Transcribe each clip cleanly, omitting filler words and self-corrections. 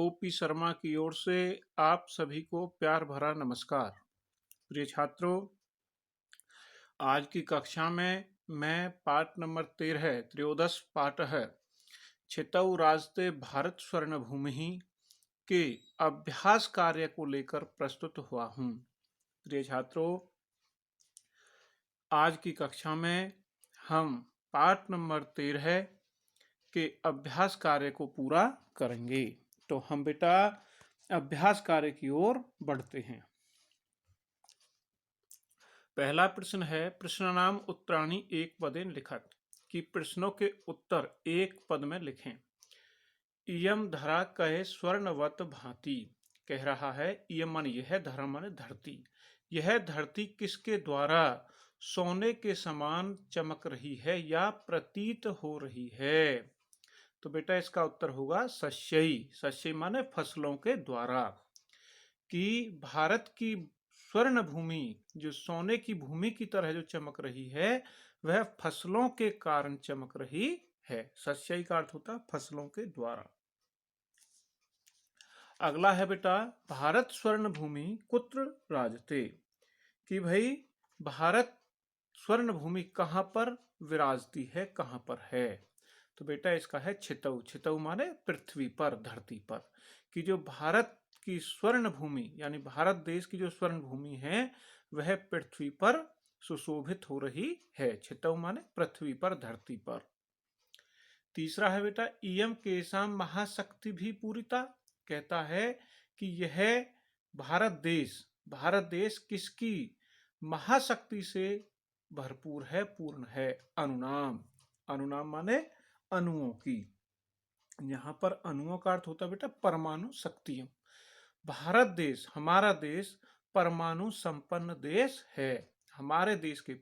OP Sharma की ओर से आप सभी को प्यार भरा नमस्कार। प्रिय छात्रों, आज की कक्षा में मैं पाठ नंबर 13 त्रयोदश पाठ है छितऊ राजते भारत स्वर्ण भूमि के अभ्यास कार्य को लेकर प्रस्तुत हुआ हूँ। प्रिय छात्रों, आज की कक्षा में हम पाठ नंबर 13 के अभ्यास कार्य को पूरा करेंगे। तो हम बेटा अभ्यास कार्य की ओर बढ़ते हैं। पहला प्रश्न है, प्रश्न नाम उत्तराणी एक पदेन लिखत, कि प्रश्नों के उत्तर एक पद में लिखें। इयम धरा कहे स्वर्णवत भांति, कह रहा है इयम मन यह, धरा मन धरती, यह धरती किसके द्वारा सोने के समान चमक रही है या प्रतीत हो रही है। तो बेटा इसका उत्तर होगा सस्यई। सस्यई माने फसलों के द्वारा। कि भारत की स्वर्ण भूमि जो सोने की भूमि की तरह जो चमक रही है वह फसलों के कारण चमक रही है। सस्यई का अर्थ होता है फसलों के द्वारा। अगला है बेटा, भारत स्वर्ण भूमि कुत्र राजते, कि भाई भारत स्वर्ण भूमि कहां पर विराजती है, कहां पर है। तो बेटा इसका है छितऊ। छितऊ माने पृथ्वी पर, धरती पर। कि जो भारत की स्वर्ण भूमि यानी भारत देश की जो स्वर्ण भूमि है वह पृथ्वी पर सुशोभित हो रही है। छितऊ माने पृथ्वी पर, धरती पर। तीसरा है बेटा, इयम केशाम महाशक्ति भी पूरिता, कहता है कि यह भारत देश किसकी महाशक्ति से भरपूर है, पूर्ण है। अनुनाम। अनुनाम माने अणुओं की। यहां पर अणुओं का अर्थ होता है बेटा परमाणु शक्तियों। भारत देश, हमारा देश परमाणु संपन्न देश है। हमारे देश के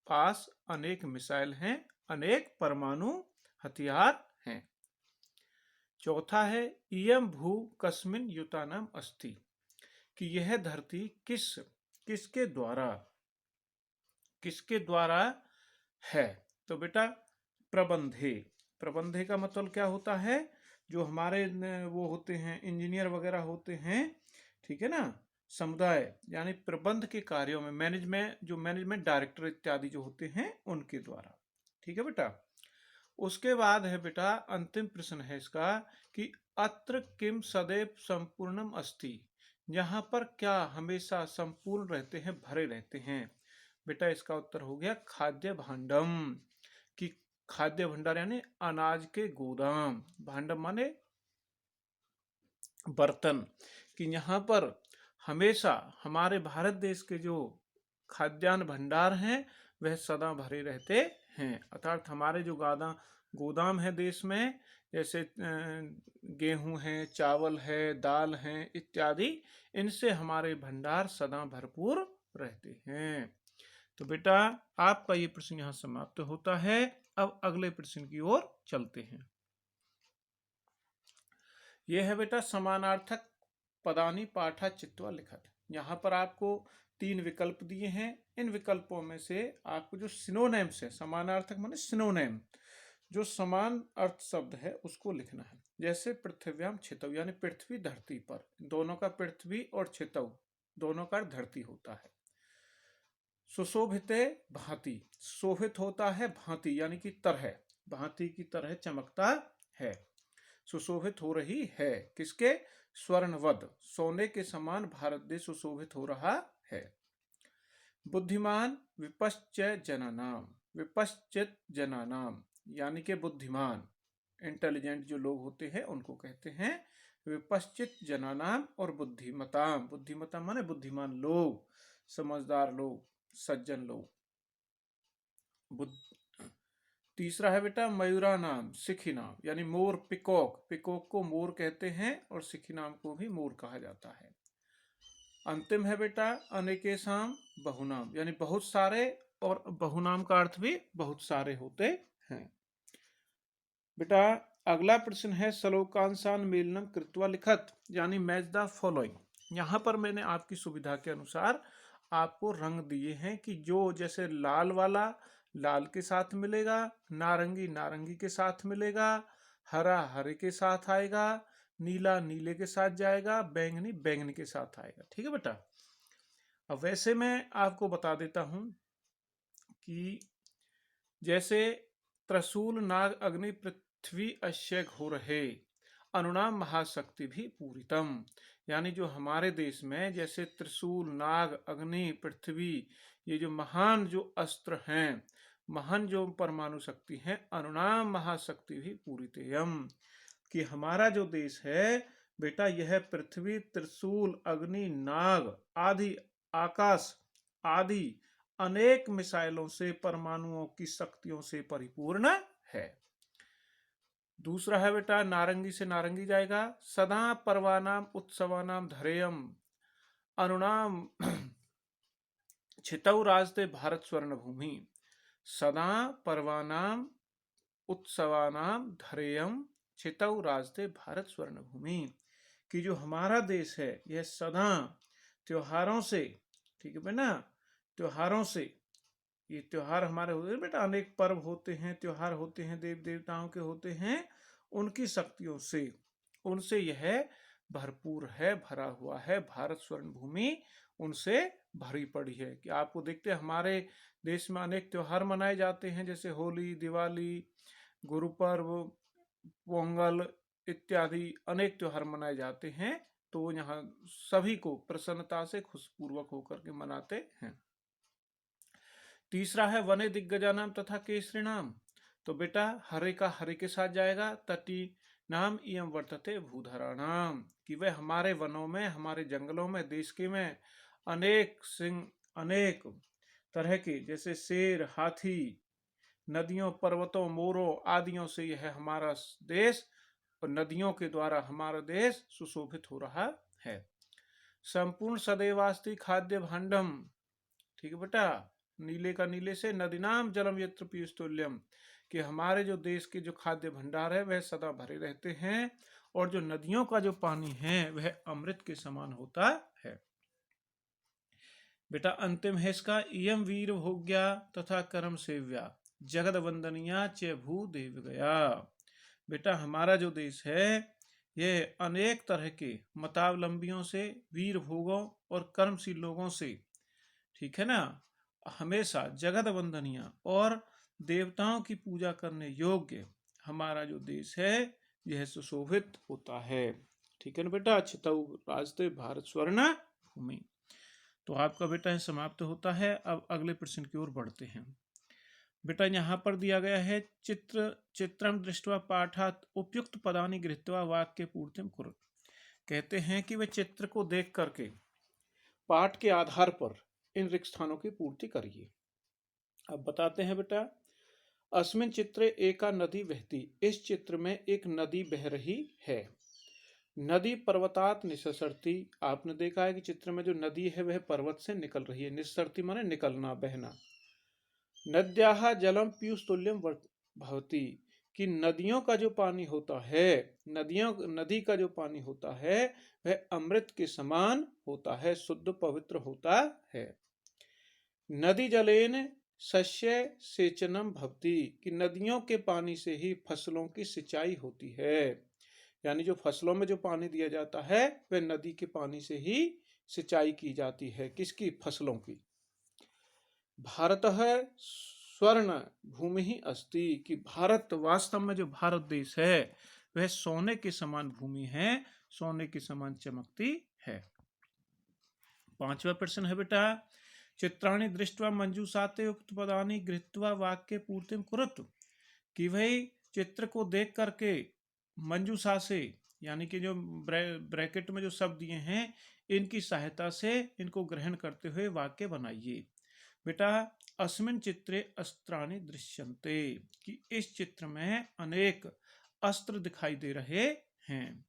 पास अनेक मिसाइल हैं, अनेक परमाणु हथियार हैं। चौथा है, इयम भू कस्मिन युतानाम अस्ति, कि यह धरती किसके द्वारा है। तो बेटा प्रबंधे। प्रबंधे का मतलब क्या होता है, जो हमारे वो होते हैं इंजीनियर वगैरह होते हैं, ठीक है ना, समुदाय यानी प्रबंध के कार्यों में मैनेजमेंट डायरेक्टर इत्यादि जो होते हैं उनके द्वारा। ठीक है बेटा। उसके बाद है बेटा अंतिम प्रश्न है इसका, कि अत्र किम सदैव संपूर्णम अस्ति, यहाँ पर क्या हमेशा संपूर्ण रहते हैं, भरे रहते हैं। बेटा इसका उत्तर हो गया खाद्य भांडम। कि खाद्य भंडार यानी अनाज के गोदाम, भांडम माने बर्तन। कि यहाँ पर हमेशा हमारे भारत देश के जो खाद्यान्न भंडार हैं वह सदा भरे रहते हैं। अर्थात हमारे जो गोदाम है देश में, जैसे गेहूं है, चावल है, दाल है इत्यादि, इनसे हमारे भंडार सदा भरपूर रहते हैं। तो बेटा आपका ये प्रश्न यहां समाप्त होता है। अब अगले प्रश्न की ओर चलते हैं। यह है बेटा समानार्थक पदानी पाठा चित्वा लिखत। यहाँ पर आपको 3 विकल्प दिए हैं। इन विकल्पों में से आपको जो सिनोनिम्स है, समानार्थक माने सिनोनिम, जो समान अर्थ शब्द है उसको लिखना है। जैसे पृथ्व्याम छितव यानी पृथ्वी धरती पर, दोनों का पृथ्वी और छितव दोनों का धरती होता है। सुशोभिते भांति, शोभित होता है भांति यानी कि तरह, भांति की तरह चमकता है। सुशोभित हो रही है किसके, स्वर्णवद, सोने के समान भारत देश सुशोभित हो रहा है। बुद्धिमान विपश्चित जनानाम, विपश्चित जनानाम यानी कि बुद्धिमान, इंटेलिजेंट जो लोग होते हैं उनको कहते हैं विपश्चित जनानाम। और बुद्धिमताम, बुद्धिमताम माने बुद्धिमान लोग, समझदार लोग, सज्जन लोग। तीसरा है बेटा मयूरा नाम सिखी नाम यानी मोर, पिकॉक, पिकॉक को मोर कहते हैं और सिखी नाम को भी मोर कहा जाता है। अंतिम है बेटा अनेकेशाम बहुनाम यानी बहुत सारे, और बहुनाम का अर्थ भी बहुत सारे होते हैं। बेटा अगला प्रश्न है श्लोकांशान मेलनम कृत्वा लिखत, यानी मैच द फॉलोइंग। यहाँ पर मैंने आपकी सुविधा के अनुसार आपको रंग दिए हैं कि जो जैसे लाल वाला लाल के साथ मिलेगा, नारंगी नारंगी के साथ मिलेगा, हरा हरे के साथ आएगा, नीला नीले के साथ जाएगा, बैंगनी बैंगनी के साथ आएगा। ठीक है बेटा। अब वैसे मैं आपको बता देता हूं कि जैसे त्रिशूल नाग अग्नि पृथ्वी अश्य घोर है, अनुनाम महाशक्ति भी पूरितम। यानी जो हमारे देश में जैसे त्रिशूल नाग अग्नि पृथ्वी, ये जो महान जो अस्त्र हैं, महान जो परमाणु शक्ति हैं, अनुनाम महाशक्ति भी पूरितयम, कि हमारा जो देश है बेटा, यह पृथ्वी त्रिशूल अग्नि नाग आदि आकाश आदि अनेक मिसाइलों से परमाणुओं की शक्तियों से परिपूर्ण है। दूसरा है बेटा, नारंगी से नारंगी जाएगा, सदा पर्वानाम उत्सवानाम धरेयम अनुनाम छितौ राजते भारत स्वर्ण भूमि। सदा पर्वानाम उत्सवानाम धरेयम छितौ राजते भारत स्वर्ण भूमि, कि जो हमारा देश है यह सदा त्योहारों से, ठीक है बेटा, त्योहारों से, ये त्योहार हमारे होते हैं बेटा, अनेक पर्व होते हैं, त्योहार होते हैं, देव देवताओं के होते हैं, उनकी शक्तियों से, उनसे यह भरपूर है, भरा हुआ है। भारत स्वर्ण भूमि उनसे भरी पड़ी है। कि आपको देखते हैं हमारे देश में अनेक त्योहार मनाए जाते हैं, जैसे होली, दिवाली, गुरु पर्व, पोंगल इत्यादि अनेक त्योहार मनाए जाते हैं। तो यहाँ सभी को प्रसन्नता से खुशपूर्वक होकर के मनाते हैं। तीसरा है वने दिग्गजानाम तथा केसरी नाम। तो बेटा हरे का हरे के साथ जाएगा, तटी नाम इयम वर्तते भूधराणाम, कि वह हमारे वनों में, हमारे जंगलों में, देश के में अनेक सिंह, अनेक तरह के, जैसे शेर, हाथी, नदियों, पर्वतों, मोरों आदियों से यह हमारा देश, और नदियों के द्वारा हमारा देश सुशोभित हो रहा है। संपूर्ण सदैवास्ति खाद्य भांडम, ठीक है बेटा, नीले का नीले से, नदीनाम जलम यत्र पीयूष तुल्यम, कि हमारे जो देश के जो खाद्य भंडार है वह सदा भरे रहते हैं, और जो नदियों का जो पानी है वह अमृत के समान होता है। बेटा अंतिम है इसका, इयम वीर भोग्या तथा कर्म सेव्या जगद वंदनिया च भू देव गया। बेटा हमारा जो देश है यह अनेक तरह के मतावलंबियों से, वीर भोगों और कर्मशील लोगों से, ठीक है ना, हमेशा जगत वंदनिया और देवताओं की पूजा करने योग्य हमारा जो देश है यह सुशोभित होता है। ठीक है ना बेटा। छितौ राजते भारत स्वर्ण भूमि। तो आपका बेटा समाप्त होता है। अब अगले प्रश्न की ओर बढ़ते हैं। बेटा यहाँ पर दिया गया है, चित्रम दृष्ट्वा पाठात उपयुक्त पदानि गृहीत्वा वाक्य पूर्तिम कुरु। कहते हैं कि वे चित्र को देख करके पाठ के आधार पर इन रिक्त स्थानों की पूर्ति करिए। अब बताते हैं बेटा, अस्मिन चित्रे एका नदी बहती, इस चित्र में एक नदी बह रही है। नदी पर्वतात निसरती, आपने देखा है कि चित्र में जो नदी है वह पर्वत से निकल रही है। निसरती माने निकलना, बहना। नद्याः जलम पीयूष तुल्यम भवति, कि नदियों का जो पानी होता है, नदी का जो पानी होता है वह अमृत के समान होता है, शुद्ध पवित्र होता है। नदी जलेन सस्य सेचनम भवति, कि नदियों के पानी से ही फसलों की सिंचाई होती है। यानी जो फसलों में जो पानी दिया जाता है वह नदी के पानी से ही सिंचाई की जाती है। किसकी? फसलों की। भारत है स्वर्ण भूमि ही अस्ति, कि भारत, वास्तव में जो भारत देश है वह सोने के समान भूमि है, सोने के समान चमकती है। पांचवा प्रश्न है बेटा, चित्राणि दृष्ट्वा मंजूषाते उक्त पदानि गृहीत्वा वाक्य पूर्तिम कुरुत, कि भाई चित्र को देख करके मंजूषा से, यानी कि जो ब्रैकेट में जो शब्द दिए हैं इनकी सहायता से इनको ग्रहण करते हुए वाक्य बनाइए। बेटा अस्मिन चित्रे अस्त्राणि दृश्यन्ते, कि इस चित्र में अनेक अस्त्र दिखाई दे रहे हैं।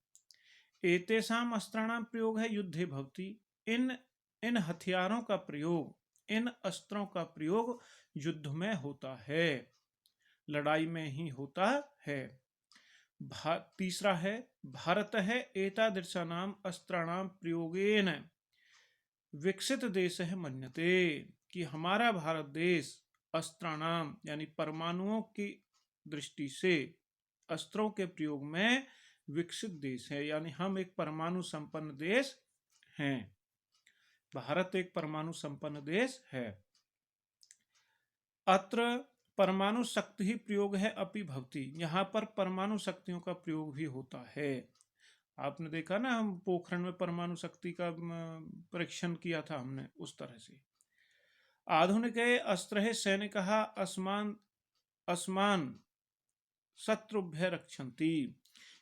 एतेषाम अस्त्राणाम प्रयोग है युद्धे भवति, इन हथियारों का प्रयोग, इन अस्त्रों का प्रयोग युद्ध में होता है, लड़ाई में ही होता है। तीसरा है भारत है एतादृशानाम अस्त्राणाम प्रयोगेन विकसित देश है मन्यते, कि हमारा भारत देश अस्त्राणाम यानी परमाणुओं की दृष्टि से, अस्त्रों के प्रयोग में विकसित देश है, यानी हम एक परमाणु संपन्न देश हैं। भारत एक परमाणु संपन्न देश है। अत्र परमाणु शक्ति ही प्रयोग है अपि भवति, यहाँ पर परमाणु शक्तियों का प्रयोग भी होता है। आपने देखा ना, हम पोखरण में परमाणु शक्ति का परीक्षण किया था हमने, उस तरह से। आधुनिक अस्त्र सैनिक अस्मान अस्मान शत्रुभ्य रक्षन्ति,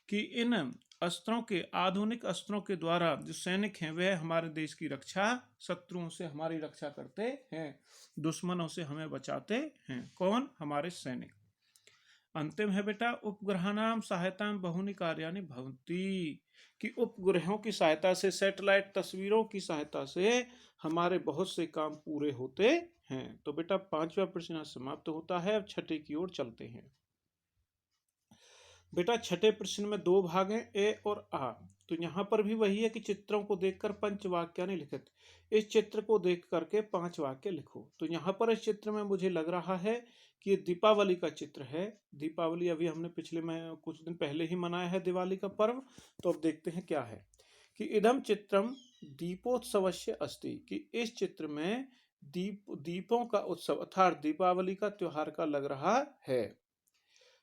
कि इन अस्त्रों के, आधुनिक अस्त्रों के द्वारा जो सैनिक हैं वह हमारे देश की रक्षा, शत्रुओं से हमारी रक्षा करते हैं, दुश्मनों से हमें बचाते हैं। कौन? हमारे सैनिक। अंतिम है बेटा, उपग्रहानाम सहायता बहुनि कार्यानि भवन्ति, कि उपग्रहों की सहायता से, सैटेलाइट तस्वीरों की सहायता से हमारे बहुत से काम पूरे होते हैं। तो बेटा 5वां प्रश्न समाप्त होता है। अब छठे की ओर चलते हैं। बेटा छठे प्रश्न में 2 भाग हैं, ए और आ। तो यहाँ पर भी वही है कि चित्रों को देखकर पंचवाक्यानि लिखित, इस चित्र को देख करके 5 वाक्य लिखो। तो यहाँ पर इस चित्र में मुझे लग रहा है कि ये दीपावली का चित्र है। दीपावली अभी हमने पिछले में कुछ दिन पहले ही मनाया है दिवाली का पर्व। तो अब देखते हैं क्या है कि इदम चित्रम दीपोत्सवस्य अस्ति, कि इस चित्र में दीपों का उत्सव अर्थात दीपावली का त्योहार का लग रहा है।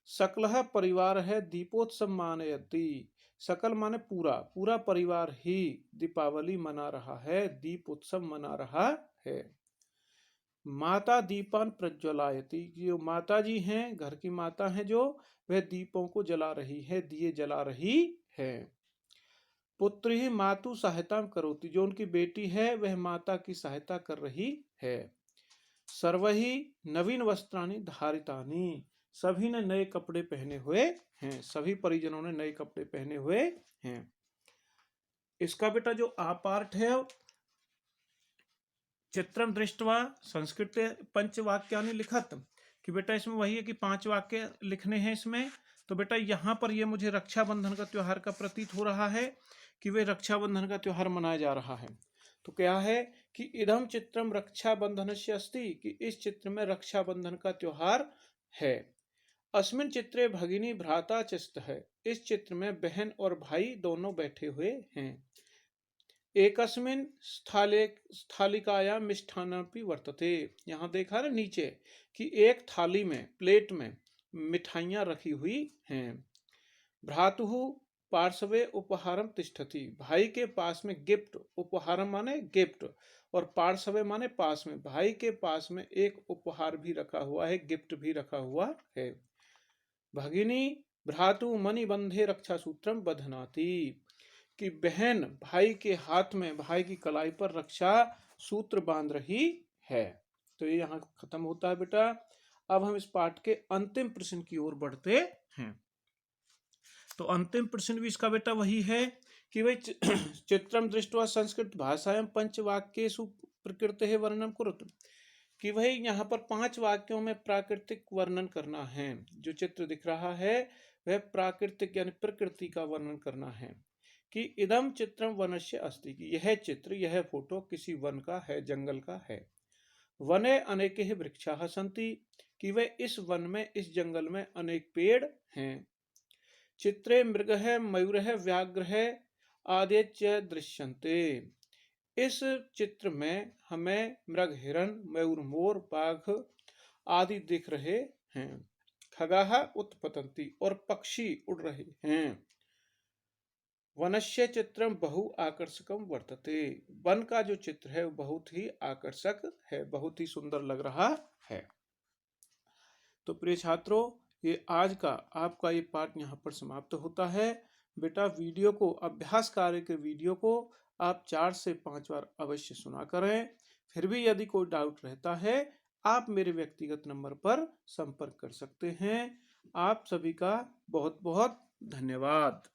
सकलः परिवार है दीपोत्सव मानयति, सकल माने पूरा, पूरा परिवार ही दीपावली मना रहा है, दीप उत्सव मना रहा है। माता दीपान प्रज्वलायति, जो माता जी हैं, घर की माता हैं जो, वह दीपों को जला रही है, दिए जला रही है। पुत्र ही मातु सहायता करोति, जो उनकी बेटी है वह माता की सहायता कर रही है। सर्वहि नवीन वस्त्राणि धारितानि, सभी ने नए कपड़े पहने हुए हैं, सभी परिजनों ने नए कपड़े पहने हुए हैं। इसका बेटा जो आ पार्ट है, चित्रम दृष्टवा संस्कृत पंचवाक्यानि लिखत, कि बेटा इसमें वही है कि 5 वाक्य लिखने हैं इसमें। तो बेटा यहाँ पर ये मुझे रक्षाबंधन का त्योहार का प्रतीत हो रहा है कि वे रक्षाबंधन का त्योहार मनाया जा रहा है। तो क्या है कि इदम चित्रम रक्षाबंधनस्य अस्ति, कि इस चित्र में रक्षाबंधन का त्योहार है। अस्मिन चित्रे भगिनी भ्राता च स्तः, इस चित्र में बहन और भाई दोनों बैठे हुए हैं। एकस्मिन स्थालिकायां मिष्ठान्नपि वर्तते, यहाँ देखा ना नीचे कि एक थाली में, प्लेट में मिठाइयां रखी हुई हैं। भ्रातुः पार्श्वे उपहारम तिष्ठति, भाई के पास में गिफ्ट, उपहारम माने गिफ्ट और पार्श्वे माने पास में, भाई के पास में एक उपहार भी रखा हुआ है, गिफ्ट भी रखा हुआ है। भगिनी भ्रातु मणिबंधे रक्षा सूत्रम बधनाति, कि बहन भाई के हाथ में, भाई की कलाई पर रक्षा सूत्र बांध रही है। तो ये यहाँ खत्म होता है बेटा। अब हम इस पाठ के अंतिम प्रश्न की ओर बढ़ते हैं। तो अंतिम प्रश्न भी इसका बेटा वही है कि भाई चित्रम दृष्ट्वा संस्कृत भाषायां पंचवाक्येषु प्रकृतेः वर्णनम कुरुत, कि भाई यहाँ पर 5 वाक्यों में प्राकृतिक वर्णन करना है। जो चित्र दिख रहा है वह प्राकृतिक यानी प्रकृति का वर्णन करना है। कि इदम चित्रम वनस्य अस्ति, कि यह चित्र, यह फोटो किसी वन का है, जंगल का है। वने अनेके वृक्षाः सन्ति, कि वह इस वन में, इस जंगल में अनेक पेड़ हैं। चित्रे मृगः मयूरः व्याघ्रः आदि च दृश्यन्ते, इस चित्र में हमें मृग, हिरण, मयूर, मोर, बाघ आदि दिख रहे हैं। खगाः उत्पतन्ति, और पक्षी उड़ रहे हैं। वनस्य चित्रम बहु आकर्षकम वर्तते, वन का जो चित्र है वो बहुत ही आकर्षक है, बहुत ही सुंदर लग रहा है। तो प्रिय छात्रों, ये आज का आपका ये पाठ यहाँ पर समाप्त होता है। बेटा वीडियो को, अभ्यास कार्य के वीडियो को आप 4 से 5 बार अवश्य सुना करें। फिर भी यदि कोई डाउट रहता है, आप मेरे व्यक्तिगत नंबर पर संपर्क कर सकते हैं। आप सभी का बहुत बहुत धन्यवाद।